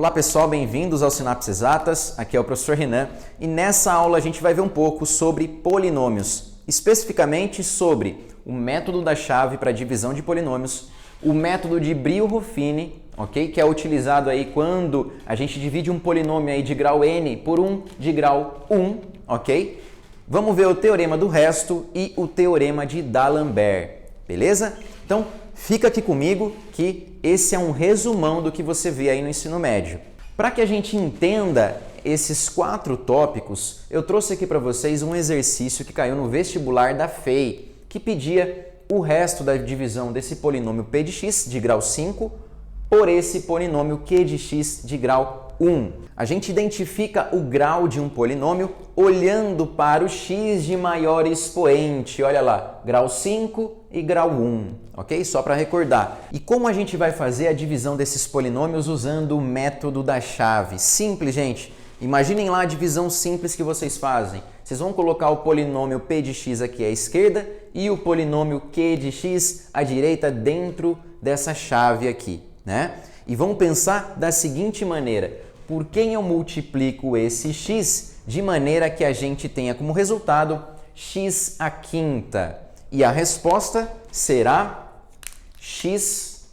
Olá pessoal, bem-vindos ao Sinapses Exatas, aqui é o professor Renan e nessa aula a gente vai ver um pouco sobre polinômios, especificamente sobre o método da chave para divisão de polinômios, o método de Brio-Ruffini, ok? Que é utilizado aí quando a gente divide um polinômio aí de grau n por um de grau 1, ok? Vamos ver o teorema do resto e o teorema de D'Alembert, beleza? Então, fica aqui comigo que esse é um resumão do que você vê aí no ensino médio. Para que a gente entenda esses 4 tópicos, eu trouxe aqui para vocês um exercício que caiu no vestibular da FEI, que pedia o resto da divisão desse polinômio p de x de grau 5 por esse polinômio q de x de grau 1. A gente identifica o grau de um polinômio olhando para o x de maior expoente. Olha lá, grau 5 e grau 1, ok? Só para recordar. E como a gente vai fazer a divisão desses polinômios usando o método da chave? Simples, gente. Imaginem lá a divisão simples que vocês fazem. Vocês vão colocar o polinômio p de x aqui à esquerda e o polinômio q de x à direita dentro dessa chave aqui, né? E vão pensar da seguinte maneira: por quem eu multiplico esse x de maneira que a gente tenha como resultado x à quinta? E a resposta será x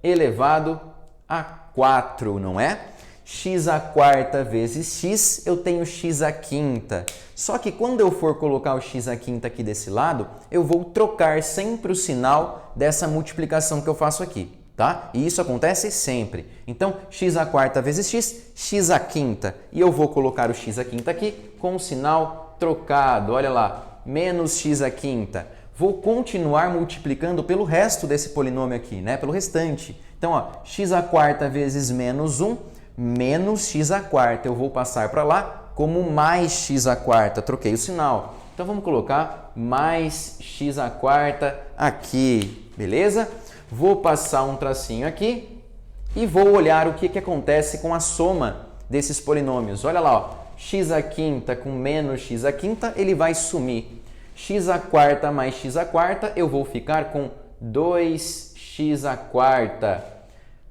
elevado a 4, não é? X à quarta vezes x, eu tenho x à quinta. Só que quando eu for colocar o x à quinta aqui desse lado, eu vou trocar sempre o sinal dessa multiplicação que eu faço aqui, tá? E isso acontece sempre. Então, x à quarta vezes x, x à quinta. E eu vou colocar o x à quinta aqui com o sinal trocado. Olha lá, menos x à quinta. Vou continuar multiplicando pelo resto desse polinômio aqui, né? Pelo restante. Então, ó, x à quarta vezes menos 1, menos x à quarta. Eu vou passar para lá como mais x à quarta. Troquei o sinal. Então, vamos colocar mais x à quarta aqui, beleza? Vou passar um tracinho aqui e vou olhar o que acontece com a soma desses polinômios. Olha lá, ó, x à quinta com menos x à quinta, ele vai sumir. X à quarta mais x à quarta, eu vou ficar com 2x à quarta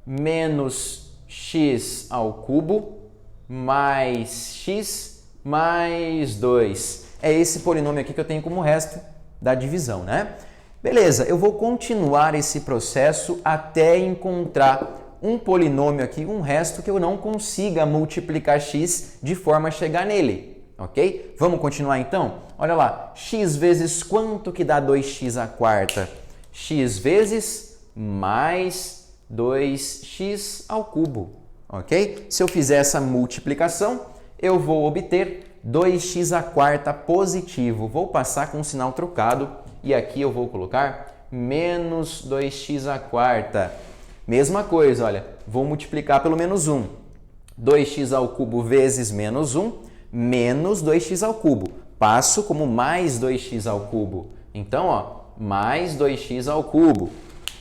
menos x ao cubo mais x mais 2. É esse polinômio aqui que eu tenho como resto da divisão, né? Beleza, eu vou continuar esse processo até encontrar um polinômio aqui, um resto que eu não consiga multiplicar x de forma a chegar nele. Ok? Vamos continuar então? Olha lá, x vezes quanto que dá 2x à quarta? X vezes mais 2x ao cubo, ok? Se eu fizer essa multiplicação, eu vou obter 2x à quarta positivo. Vou passar com o sinal trocado e aqui eu vou colocar menos 2x à quarta. Mesma coisa, olha, vou multiplicar pelo menos 1. 2x ao cubo vezes menos 1. Menos 2x ao cubo. Passo como mais 2x ao cubo. Então, ó, mais 2x ao cubo.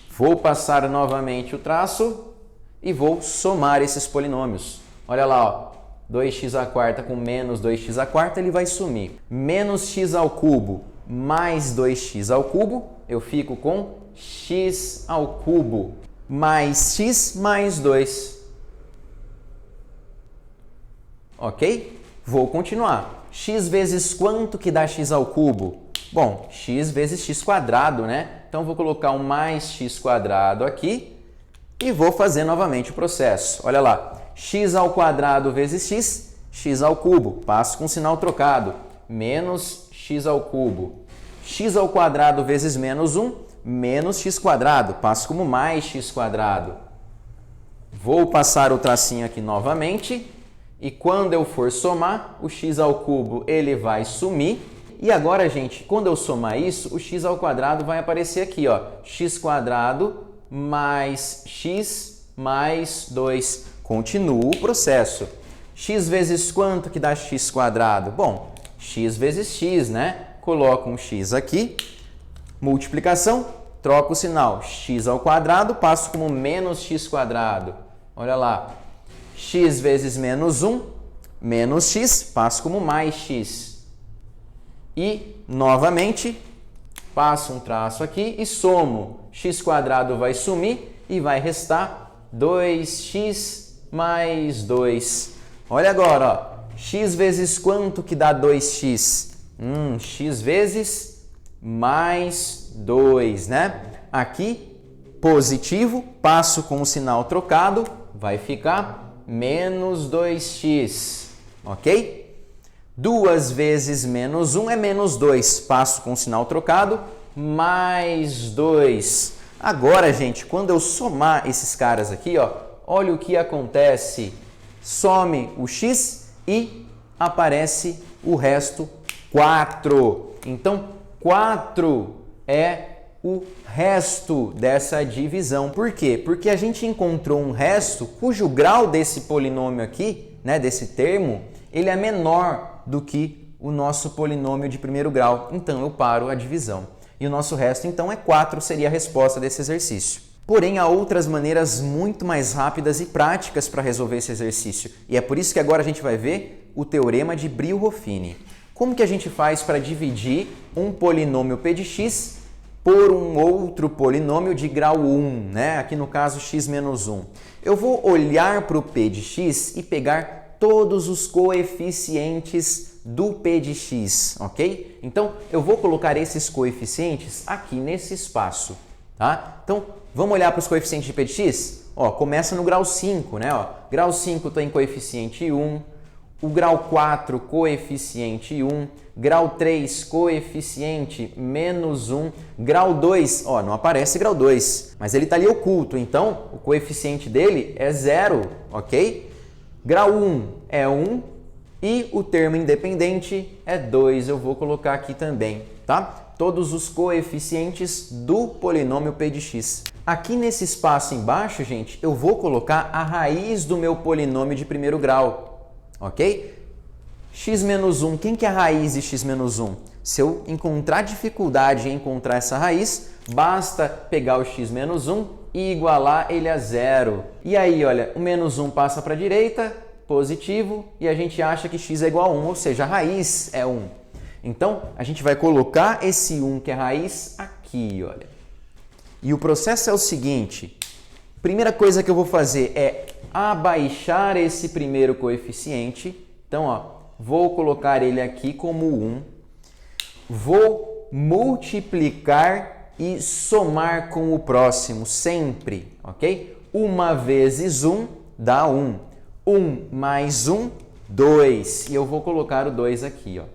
Vou passar novamente o traço e vou somar esses polinômios. Olha lá, ó, 2x à quarta com menos 2x à quarta, ele vai sumir. Menos x ao cubo mais 2x ao cubo, eu fico com x ao cubo mais x mais 2. Ok? Vou continuar. X vezes quanto que dá x ao cubo? Bom, x vezes x quadrado, né? Então, vou colocar um mais x quadrado aqui e vou fazer novamente o processo. Olha lá, x ao quadrado vezes x, x ao cubo. Passo com sinal trocado. Menos x ao cubo. X ao quadrado vezes menos 1, menos x quadrado. Passo como mais x quadrado. Vou passar o tracinho aqui novamente. E quando eu for somar, o x ao cubo ele vai sumir. E agora, gente, quando eu somar isso, o x ao quadrado vai aparecer aqui, ó. X quadrado mais x mais 2. Continuo o processo. X vezes quanto que dá x quadrado? Bom, x vezes x, né? Coloco um x aqui. Multiplicação, troco o sinal. X ao quadrado, passo como menos x quadrado. Olha lá. X vezes menos 1, menos x, passo como mais x. E, novamente, passo um traço aqui e somo. X quadrado vai sumir e vai restar 2x mais 2. Olha agora, ó. X vezes quanto que dá 2x? X vezes mais 2, né? Aqui, positivo, passo com o sinal trocado, vai ficar menos 2x, ok? 2 vezes menos 1 é menos 2, passo com o sinal trocado, mais 2. Agora, gente, quando eu somar esses caras aqui, ó, olha o que acontece. Some o x e aparece o resto 4. Então, 4 é o resto dessa divisão. Por quê? Porque a gente encontrou um resto cujo grau desse polinômio aqui, né, desse termo, ele é menor do que o nosso polinômio de primeiro grau. Então, eu paro a divisão. E o nosso resto, então, é 4, seria a resposta desse exercício. Porém, há outras maneiras muito mais rápidas e práticas para resolver esse exercício. E é por isso que agora a gente vai ver o teorema de Brillo-Ruffini. Como que a gente faz para dividir um polinômio p de x por um outro polinômio de grau 1, né? Aqui no caso x menos 1. Eu vou olhar para o p de x e pegar todos os coeficientes do p de x, ok? Então, eu vou colocar esses coeficientes aqui nesse espaço, tá? Então, vamos olhar para os coeficientes de p de x? Ó, começa no grau 5, né? Ó, grau 5 tem coeficiente 1, o grau 4, coeficiente 1, grau 3, coeficiente menos 1, grau 2, ó, não aparece grau 2, mas ele está ali oculto, então o coeficiente dele é 0, ok? Grau 1 é 1 e o termo independente é 2, eu vou colocar aqui também, tá? Todos os coeficientes do polinômio p de x. Aqui nesse espaço embaixo, gente, eu vou colocar a raiz do meu polinômio de primeiro grau, ok? X menos 1, quem que é a raiz de x menos 1? Se eu encontrar dificuldade em encontrar essa raiz, basta pegar o x menos 1 e igualar ele a 0. E aí, olha, o menos 1 passa para a direita, positivo, e a gente acha que x é igual a 1, ou seja, a raiz é 1. Então, a gente vai colocar esse 1, que é a raiz, aqui, olha. E o processo é o seguinte, primeira coisa que eu vou fazer é abaixar esse primeiro coeficiente. Então, ó, vou colocar ele aqui como 1. Vou multiplicar e somar com o próximo sempre, ok? 1 vezes 1 dá 1. 1 mais 1, 2. E eu vou colocar o 2 aqui, ó.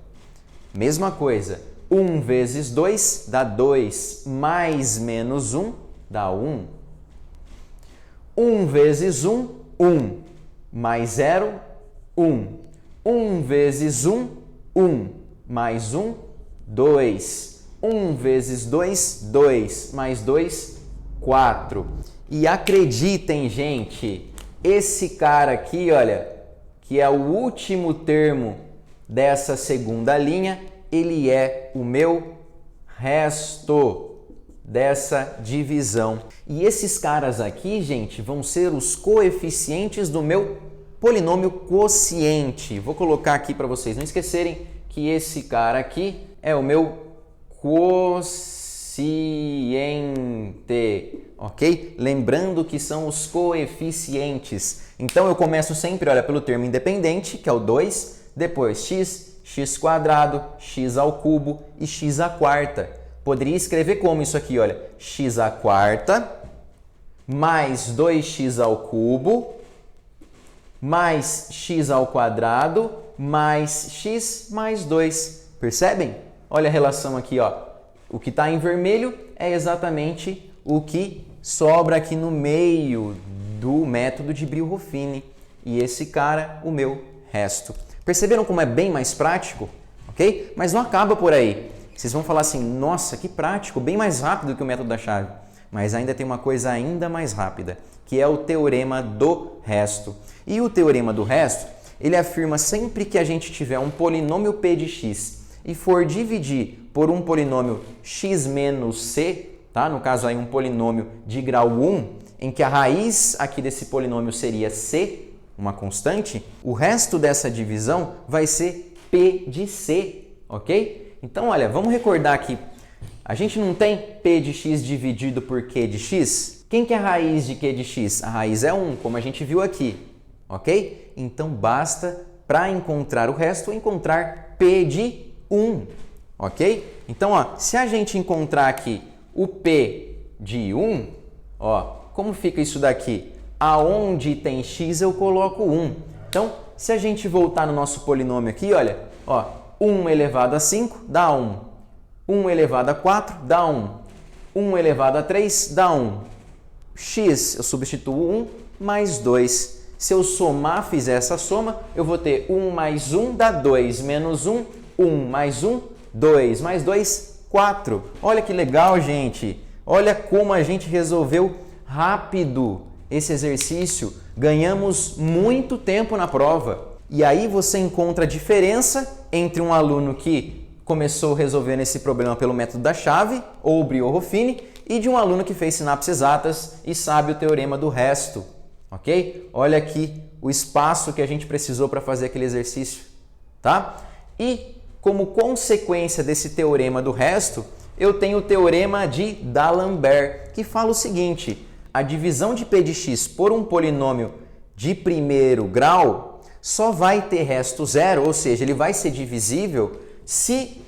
Mesma coisa, 1 vezes 2 dá 2, mais menos 1 dá 1. 1 vezes 1, 1, mais 0, 1. 1 vezes 1, 1, mais 1, 2. 1 vezes 2, 2, mais 2, 4. E acreditem, gente, esse cara aqui, olha, que é o último termo dessa segunda linha, ele é o meu resto dessa divisão. E esses caras aqui, gente, vão ser os coeficientes do meu polinômio quociente. Vou colocar aqui para vocês não esquecerem que esse cara aqui é o meu quociente, ok? Lembrando que são os coeficientes. Então, eu começo sempre, olha, pelo termo independente, que é o 2, depois x, x quadrado, x ao cubo e x à quarta. Poderia escrever como isso aqui, olha, x à quarta mais 2x ao cubo mais x ao quadrado mais x mais 2. Percebem? Olha a relação aqui, ó. O que está em vermelho é exatamente o que sobra aqui no meio do método de Brillo-Ruffini. E esse cara, o meu resto. Perceberam como é bem mais prático? Ok? Mas não acaba por aí. Vocês vão falar assim, nossa, que prático, bem mais rápido que o método da chave. Mas ainda tem uma coisa ainda mais rápida, que é o teorema do resto. E o teorema do resto, ele afirma sempre que a gente tiver um polinômio p de x e for dividir por um polinômio x menos c, tá? No caso aí um polinômio de grau 1, em que a raiz aqui desse polinômio seria c, uma constante, o resto dessa divisão vai ser p de c, ok? Então, olha, vamos recordar aqui, a gente não tem p de x dividido por q de x? Quem que é a raiz de q de x? A raiz é 1, como a gente viu aqui. ok? Então basta, para encontrar o resto, encontrar P de 1, ok? Então, ó, se a gente encontrar aqui o P de 1, ó, como fica isso daqui? Aonde tem x eu coloco 1. Então, se a gente voltar no nosso polinômio aqui, olha, ó, 1 elevado a 5 dá 1. 1 elevado a 4 dá 1. 1 elevado a 3 dá 1. X eu substituo 1 mais 2. Se eu somar, fizer essa soma, eu vou ter 1 mais 1 dá 2, menos 1, 1 mais 1, 2, mais 2, 4. Olha que legal, gente! Olha como a gente resolveu rápido esse exercício. Ganhamos muito tempo na prova. E aí você encontra a diferença entre um aluno que começou resolvendo esse problema pelo método da chave, ou Brio-Ruffini, e de um aluno que fez sinapses exatas e sabe o teorema do resto. Ok? Olha aqui o espaço que a gente precisou para fazer aquele exercício. Tá? E como consequência desse teorema do resto, eu tenho o teorema de D'Alembert, que fala o seguinte: a divisão de P de x por um polinômio de primeiro grau só vai ter resto zero, ou seja, ele vai ser divisível se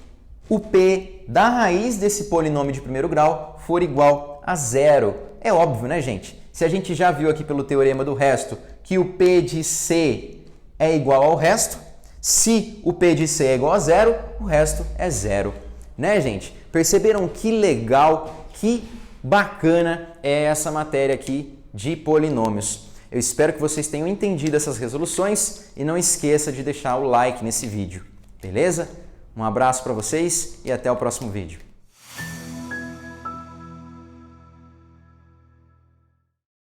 o P da raiz desse polinômio de primeiro grau for igual a zero. É óbvio, né, gente? Se a gente já viu aqui pelo teorema do resto que o P de C é igual ao resto, se o P de C é igual a zero, o resto é zero. Né, gente? Perceberam que legal, que bacana é essa matéria aqui de polinômios. Eu espero que vocês tenham entendido essas resoluções e não esqueça de deixar o like nesse vídeo, beleza? Um abraço para vocês e até o próximo vídeo.